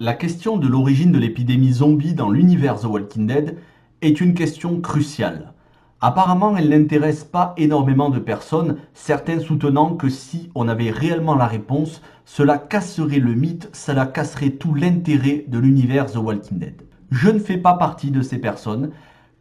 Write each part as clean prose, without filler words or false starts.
La question de l'origine de l'épidémie zombie dans l'univers The Walking Dead est une question cruciale. Apparemment, elle n'intéresse pas énormément de personnes, certains soutenant que si on avait réellement la réponse, cela casserait le mythe, cela casserait tout l'intérêt de l'univers The Walking Dead. Je ne fais pas partie de ces personnes,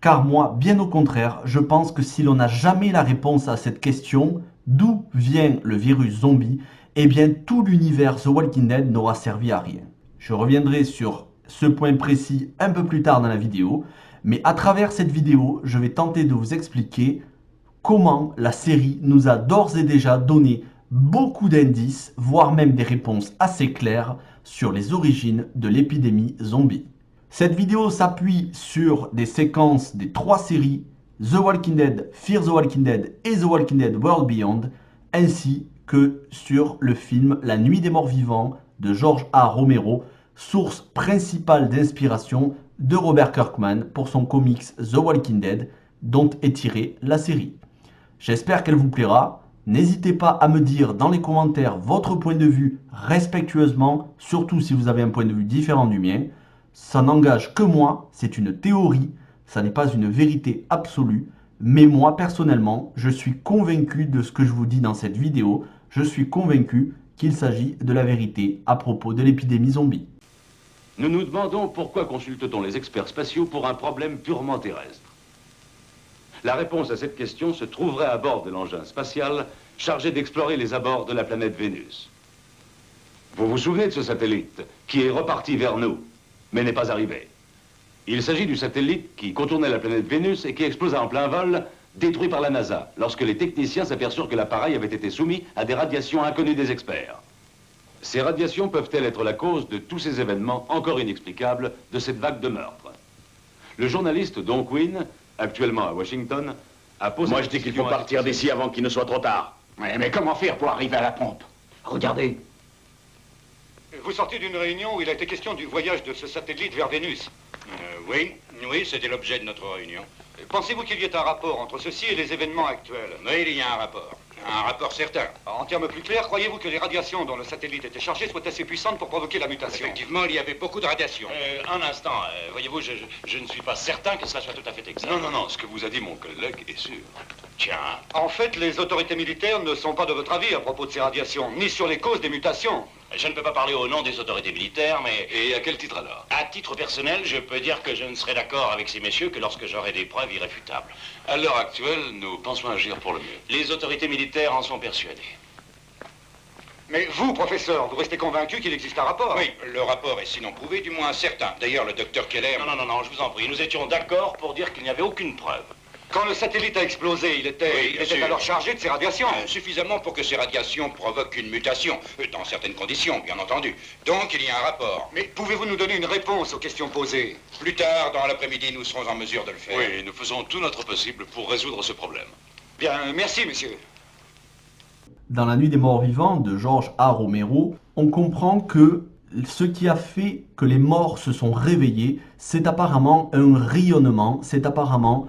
car moi, bien au contraire, je pense que si l'on n'a jamais la réponse à cette question, d'où vient le virus zombie, eh bien tout l'univers The Walking Dead n'aura servi à rien. Je reviendrai sur ce point précis un peu plus tard dans la vidéo, mais à travers cette vidéo, je vais tenter de vous expliquer comment la série nous a d'ores et déjà donné beaucoup d'indices, voire même des réponses assez claires sur les origines de l'épidémie zombie. Cette vidéo s'appuie sur des séquences des 3 séries The Walking Dead, Fear the Walking Dead et The Walking Dead World Beyond, ainsi que sur le film La Nuit des Morts Vivants de George A. Romero, source principale d'inspiration de Robert Kirkman pour son comics The Walking Dead, dont est tirée la série. J'espère qu'elle vous plaira. N'hésitez pas à me dire dans les commentaires votre point de vue respectueusement, surtout si vous avez un point de vue différent du mien. Ça n'engage que moi, c'est une théorie, ça n'est pas une vérité absolue, mais moi personnellement, je suis convaincu de ce que je vous dis dans cette vidéo, je suis convaincu qu'il s'agit de la vérité à propos de l'épidémie zombie. Nous nous demandons pourquoi consulte-t-on les experts spatiaux pour un problème purement terrestre. La réponse à cette question se trouverait à bord de l'engin spatial chargé d'explorer les abords de la planète Vénus. Vous vous souvenez de ce satellite qui est reparti vers nous, mais n'est pas arrivé. Il s'agit du satellite qui contournait la planète Vénus et qui explosa en plein vol, détruit par la NASA, lorsque les techniciens s'aperçurent que l'appareil avait été soumis à des radiations inconnues des experts. Ces radiations peuvent-elles être la cause de tous ces événements encore inexplicables de cette vague de meurtres? Le journaliste Don Quinn, actuellement à Washington, a posé... Moi, je dis qu'il faut partir d'ici avant qu'il ne soit trop tard. Mais comment faire pour arriver à la pompe? Regardez. Vous sortez d'une réunion où il a été question du voyage de ce satellite vers Vénus. Oui, c'était l'objet de notre réunion. Pensez-vous qu'il y ait un rapport entre ceci et les événements actuels? Oui, il y a un rapport certain. En termes plus clairs, croyez-vous que les radiations dont le satellite était chargé soient assez puissantes pour provoquer la mutation? Effectivement, il y avait beaucoup de radiations. Un instant, voyez-vous, je ne suis pas certain que cela soit tout à fait exact. Non, ce que vous a dit mon collègue est sûr. Tiens. En fait, les autorités militaires ne sont pas de votre avis à propos de ces radiations, ni sur les causes des mutations. Je ne peux pas parler au nom des autorités militaires, mais... Et à quel titre alors? À titre personnel, je peux dire que je ne serai d'accord avec ces messieurs que lorsque j'aurai des preuves irréfutables. À l'heure actuelle, nous pensons agir pour le mieux. Les autorités militaires en sont persuadées. Mais vous, professeur, vous restez convaincu qu'il existe un rapport? Oui, le rapport est sinon prouvé, du moins certain. D'ailleurs, le docteur Keller... Non, je vous en prie. Nous étions d'accord pour dire qu'il n'y avait aucune preuve. Quand le satellite a explosé, il était alors chargé de ces radiations? Suffisamment pour que ces radiations provoquent une mutation, dans certaines conditions, bien entendu. Donc, il y a un rapport. Mais pouvez-vous nous donner une réponse aux questions posées? Plus tard, dans l'après-midi, nous serons en mesure de le faire. Oui, nous faisons tout notre possible pour résoudre ce problème. Bien, merci, monsieur. Dans La Nuit des Morts Vivants de George A. Romero, on comprend que ce qui a fait que les morts se sont réveillés, c'est apparemment un rayonnement, c'est apparemment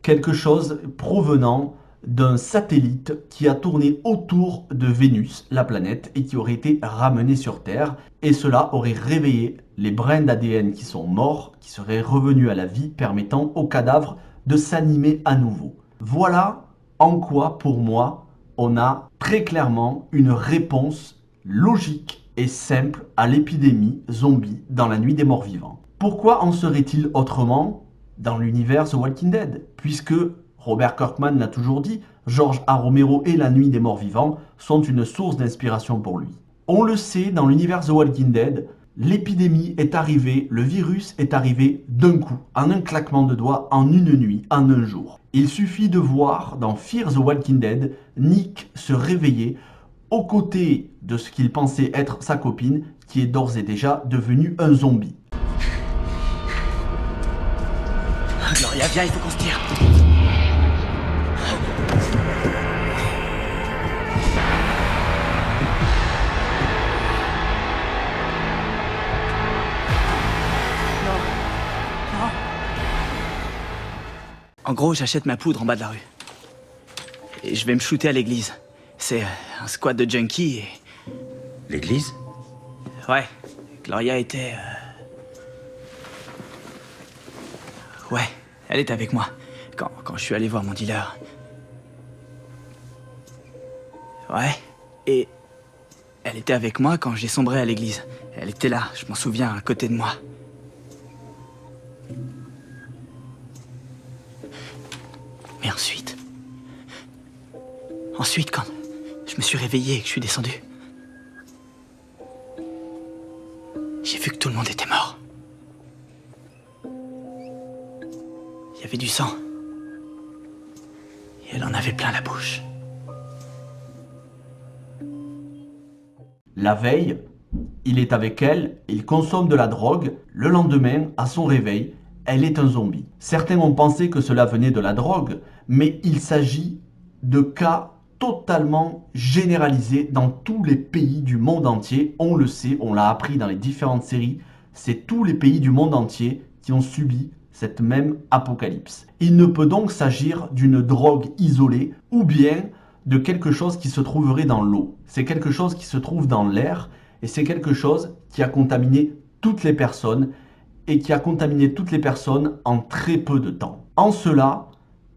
quelque chose provenant d'un satellite qui a tourné autour de Vénus, la planète, et qui aurait été ramené sur Terre. Et cela aurait réveillé les brins d'ADN qui sont morts, qui seraient revenus à la vie, permettant au cadavre de s'animer à nouveau. Voilà en quoi, pour moi, on a très clairement une réponse logique et simple à l'épidémie zombie dans La Nuit des Morts Vivants. Pourquoi en serait-il autrement dans l'univers The Walking Dead, puisque Robert Kirkman l'a toujours dit, George A. Romero et La Nuit des Morts Vivants sont une source d'inspiration pour lui. On le sait, dans l'univers The Walking Dead, l'épidémie est arrivée, le virus est arrivé d'un coup, en un claquement de doigts, en une nuit, en un jour. Il suffit de voir dans Fear the Walking Dead, Nick se réveiller aux côtés de ce qu'il pensait être sa copine, qui est d'ores et déjà devenue un zombie. Gloria, viens, il faut qu'on se tire. Non. En gros, j'achète ma poudre en bas de la rue. Et je vais me shooter à l'église. C'est un squad de junkies et... L'église? Ouais, Gloria était... Ouais, elle était avec moi, quand je suis allé voir mon dealer. Ouais, et... Elle était avec moi quand j'ai sombré à l'église. Elle était là, je m'en souviens, à côté de moi. Mais ensuite... Ensuite, quand je me suis réveillé et que je suis descendu... J'ai vu que tout le monde était mort. Il y avait du sang. Et elle en avait plein la bouche. La veille, il est avec elle, il consomme de la drogue. Le lendemain, à son réveil, elle est un zombie. Certains ont pensé que cela venait de la drogue, mais il s'agit de cas totalement généralisés dans tous les pays du monde entier. On le sait, on l'a appris dans les différentes séries. C'est tous les pays du monde entier qui ont subi cette même apocalypse. Il ne peut donc s'agir d'une drogue isolée ou bien de quelque chose qui se trouverait dans l'eau. C'est quelque chose qui se trouve dans l'air et c'est quelque chose qui a contaminé toutes les personnes et qui a contaminé toutes les personnes en très peu de temps. En cela,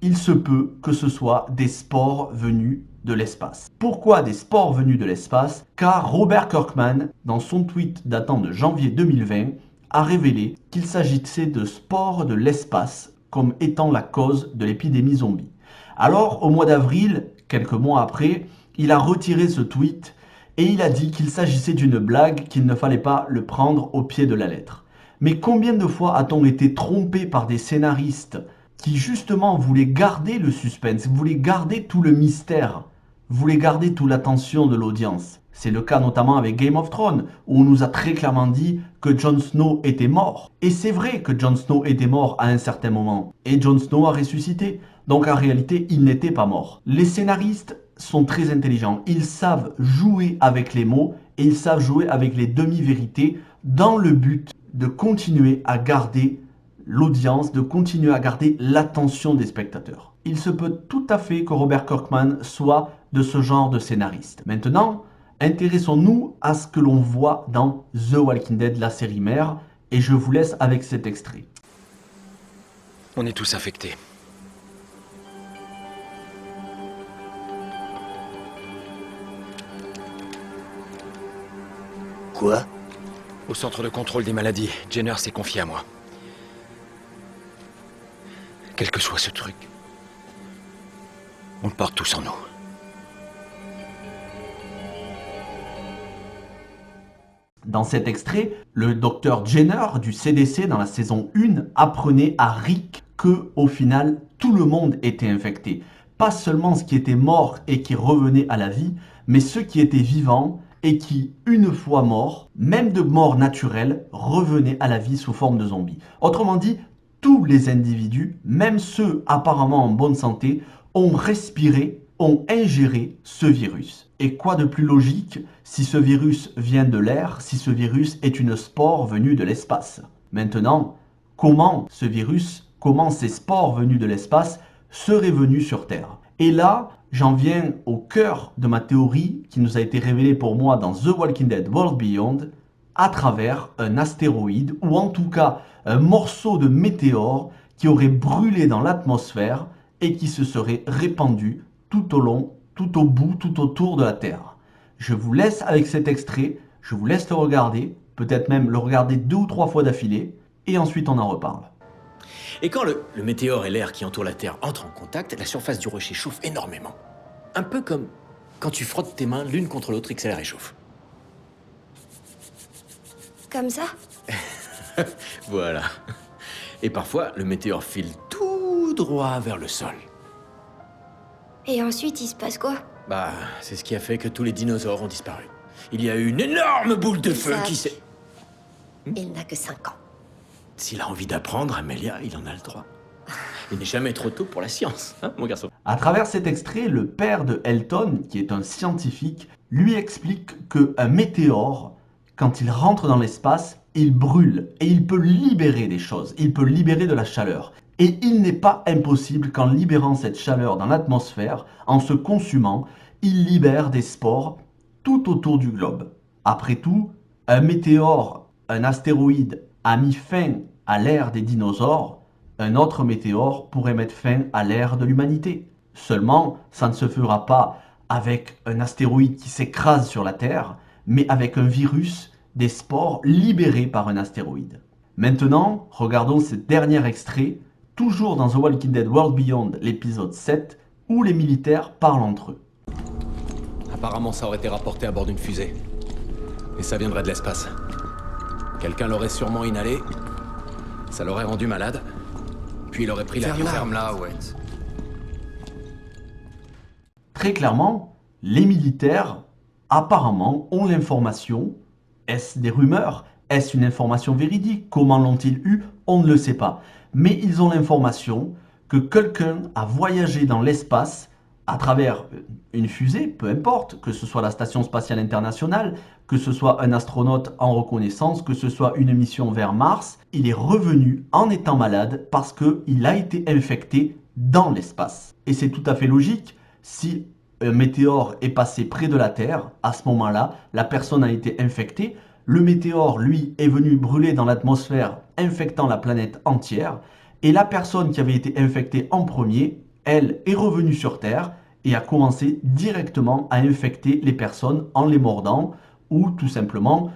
il se peut que ce soit des spores venus de l'espace. Pourquoi des spores venus de l'espace? Car Robert Kirkman, dans son tweet datant de janvier 2020, a révélé qu'il s'agissait de spores de l'espace comme étant la cause de l'épidémie zombie. Alors, au mois d'avril, quelques mois après, il a retiré ce tweet et il a dit qu'il s'agissait d'une blague, qu'il ne fallait pas le prendre au pied de la lettre. Mais combien de fois a-t-on été trompé par des scénaristes qui justement voulaient garder le suspense, voulaient garder tout le mystère, voulaient garder toute l'attention de l'audience? C'est le cas notamment avec Game of Thrones, où on nous a très clairement dit que Jon Snow était mort. Et c'est vrai que Jon Snow était mort à un certain moment, et Jon Snow a ressuscité. Donc en réalité, il n'était pas mort. Les scénaristes sont très intelligents. Ils savent jouer avec les mots et ils savent jouer avec les demi-vérités dans le but de continuer à garder l'audience, de continuer à garder l'attention des spectateurs. Il se peut tout à fait que Robert Kirkman soit de ce genre de scénariste. Maintenant, intéressons-nous à ce que l'on voit dans The Walking Dead, la série mère, et je vous laisse avec cet extrait. On est tous infectés. Quoi? Au centre de contrôle des maladies, Jenner s'est confié à moi. Quel que soit ce truc, on le porte tous en nous. Dans cet extrait, le docteur Jenner du CDC dans la saison 1 apprenait à Rick que, au final, tout le monde était infecté. Pas seulement ceux qui étaient morts et qui revenaient à la vie, mais ceux qui étaient vivants et qui, une fois morts, même de mort naturelle, revenaient à la vie sous forme de zombies. Autrement dit, tous les individus, même ceux apparemment en bonne santé, ont respiré, ont ingéré ce virus. Et quoi de plus logique si ce virus vient de l'air, si ce virus est une spore venue de l'espace? Maintenant, comment ce virus, comment ces spores venues de l'espace seraient venues sur Terre? Et là, j'en viens au cœur de ma théorie qui nous a été révélée pour moi dans The Walking Dead World Beyond, à travers un astéroïde ou en tout cas un morceau de météore qui aurait brûlé dans l'atmosphère et qui se serait répandu tout au long, tout au bout, tout autour de la Terre. Je vous laisse avec cet extrait, je vous laisse le regarder, peut-être même le regarder 2 ou 3 fois d'affilée, et ensuite on en reparle. Et quand le météore et l'air qui entoure la Terre entrent en contact, la surface du rocher chauffe énormément. Un peu comme quand tu frottes tes mains l'une contre l'autre et que ça les réchauffe. Comme ça? Voilà. Et parfois, le météore file tout droit vers le sol. Et ensuite, il se passe quoi? Bah, c'est ce qui a fait que tous les dinosaures ont disparu. Il y a eu une énorme boule de feu qui s'est... Il n'a que 5 ans. S'il a envie d'apprendre, Amelia, il en a le droit. Il n'est jamais trop tôt pour la science, hein, mon garçon? À travers cet extrait, le père de Elton, qui est un scientifique, lui explique qu'un météore, quand il rentre dans l'espace, il brûle et il peut libérer des choses, il peut libérer de la chaleur. Et il n'est pas impossible qu'en libérant cette chaleur dans l'atmosphère, en se consumant, il libère des spores tout autour du globe. Après tout, un météore un astéroïde a mis fin à l'ère des dinosaures, un autre météore pourrait mettre fin à l'ère de l'humanité. Seulement, ça ne se fera pas avec un astéroïde qui s'écrase sur la Terre, mais avec un virus, des spores libérés par un astéroïde. Maintenant, regardons ce dernier extrait, toujours dans The Walking Dead World Beyond, l'épisode 7, où les militaires parlent entre eux. Apparemment, ça aurait été rapporté à bord d'une fusée. Et ça viendrait de l'espace. Quelqu'un l'aurait sûrement inhalé, ça l'aurait rendu malade, puis il aurait pris l'avion. Ferme-la, ouais. Très clairement, les militaires, apparemment, ont l'information. Est-ce des rumeurs? Est-ce une information véridique? Comment l'ont-ils eu? On ne le sait pas. Mais ils ont l'information que quelqu'un a voyagé dans l'espace à travers une fusée, peu importe, que ce soit la Station Spatiale Internationale, que ce soit un astronaute en reconnaissance, que ce soit une mission vers Mars, il est revenu en étant malade parce qu'il a été infecté dans l'espace. Et c'est tout à fait logique, si un météore est passé près de la Terre, à ce moment-là, la personne a été infectée, le météore, lui, est venu brûler dans l'atmosphère, infectant la planète entière, et la personne qui avait été infectée en premier, elle, est revenue sur Terre et a commencé directement à infecter les personnes en les mordant ou tout simplement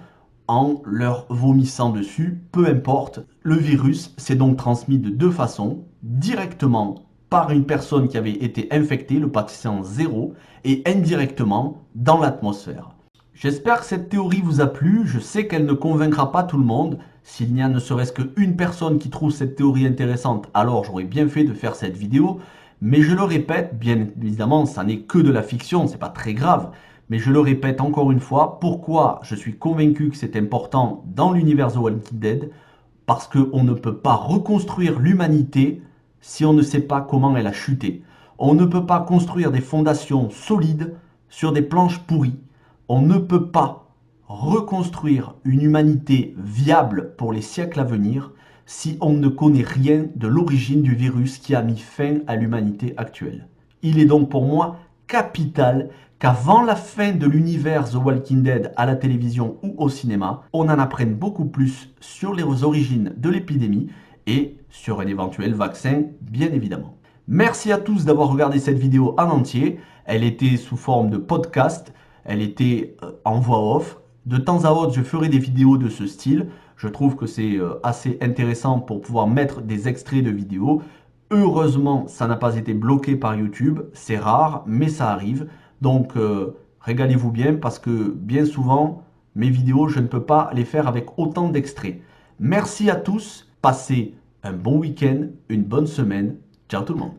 en leur vomissant dessus, peu importe. Le virus s'est donc transmis de deux façons, directement par une personne qui avait été infectée, le patient 0, et indirectement dans l'atmosphère. J'espère que cette théorie vous a plu, je sais qu'elle ne convaincra pas tout le monde. S'il n'y a ne serait-ce qu'une personne qui trouve cette théorie intéressante, alors j'aurais bien fait de faire cette vidéo. Mais je le répète, bien évidemment, ça n'est que de la fiction, c'est pas très grave. Mais je le répète encore une fois, pourquoi je suis convaincu que c'est important dans l'univers The Walking Dead? Parce qu'on ne peut pas reconstruire l'humanité si on ne sait pas comment elle a chuté. On ne peut pas construire des fondations solides sur des planches pourries. On ne peut pas reconstruire une humanité viable pour les siècles à venir si on ne connaît rien de l'origine du virus qui a mis fin à l'humanité actuelle. Il est donc pour moi capital qu'avant la fin de l'univers The Walking Dead à la télévision ou au cinéma, on en apprenne beaucoup plus sur les origines de l'épidémie et sur un éventuel vaccin, bien évidemment. Merci à tous d'avoir regardé cette vidéo en entier. Elle était sous forme de podcast, elle était en voix off. De temps à autre, je ferai des vidéos de ce style. Je trouve que c'est assez intéressant pour pouvoir mettre des extraits de vidéos. Heureusement, ça n'a pas été bloqué par YouTube. C'est rare, mais ça arrive. Donc, régalez-vous bien parce que bien souvent, mes vidéos, je ne peux pas les faire avec autant d'extraits. Merci à tous. Passez un bon week-end, une bonne semaine. Ciao tout le monde.